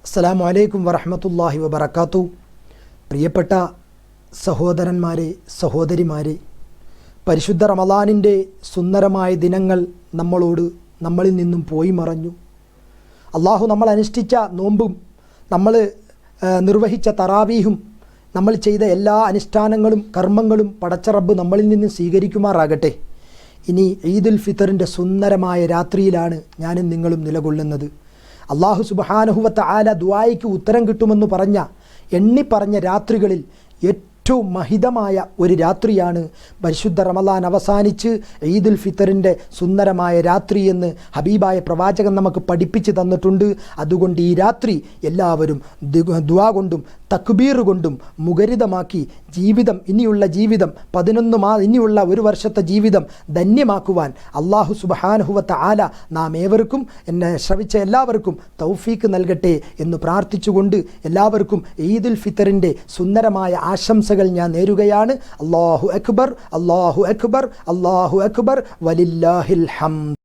അസ്സലാമു അലൈക്കും വറഹ്മത്തുള്ളാഹി വബറകാതുഹു. പ്രിയപ്പെട്ട സഹോദരന്മാരെ, സഹോദരിമാരെ, പരിശുദ്ധ റമളാനിൻ്റെ സുന്ദരമായ ദിനങ്ങൾ നമ്മളിൽ നിന്നും പോയി മറഞ്ഞു. അള്ളാഹു നമ്മൾ അനുഷ്ഠിച്ച നോമ്പും നമ്മൾ നിർവഹിച്ച തറാവീഹും നമ്മൾ ചെയ്ത എല്ലാ അനുഷ്ഠാനങ്ങളും കർമ്മങ്ങളും പടച്ച റബ്ബ് നമ്മളിൽ നിന്ന് സ്വീകരിക്കുമാറാകട്ടെ. ഇനി ഈദുൽ ഫിത്തറിൻ്റെ സുന്ദരമായ രാത്രിയിലാണ് ഞാനും നിങ്ങളും നിലകൊള്ളുന്നത്. അള്ളാഹു സുബ്ഹാനഹു വ തആല ദുആയ്ക്ക് ഉത്തരം കിട്ടുമെന്ന് എണ്ണിപ്പറഞ്ഞ രാത്രികളിൽ ഏറ്റവും മഹിതമായ ഒരു രാത്രിയാണ് പരിശുദ്ധ റമളാൻ അവസാനിച്ച് ഈദുൽ ഫിത്തറിൻ്റെ സുന്ദരമായ രാത്രി എന്ന് ഹബീബായ പ്രവാചകൻ നമുക്ക് പഠിപ്പിച്ച് തന്നിട്ടുണ്ട്. അതുകൊണ്ട് ഈ രാത്രി എല്ലാവരും ദുആ കൊണ്ടും തക്ബീർ കൊണ്ടും മുഖരിതമാക്കി ഇനിയുള്ള ജീവിതം 11 ഒരു വർഷത്തെ ജീവിതം ധന്യമാക്കുവാൻ അള്ളാഹു സുബ്ഹാനഹു വ തആല നാം ഏവർക്കും, എന്നെ ശ്രവിച്ച എല്ലാവർക്കും തൗഫീക്ക് നൽകട്ടെ എന്ന് പ്രാർത്ഥിച്ചുകൊണ്ട് എല്ലാവർക്കും ഈദുൽ ഫിത്തറിൻ്റെ സുന്ദരമായ ആശംസകൾ ഞാൻ നേരുകയാണ്. അല്ലാഹു അക്ബർ, അല്ലാഹു അക്ബർ, അല്ലാഹു അക്ബർ, വലില്ലാഹിൽ ഹംദ്.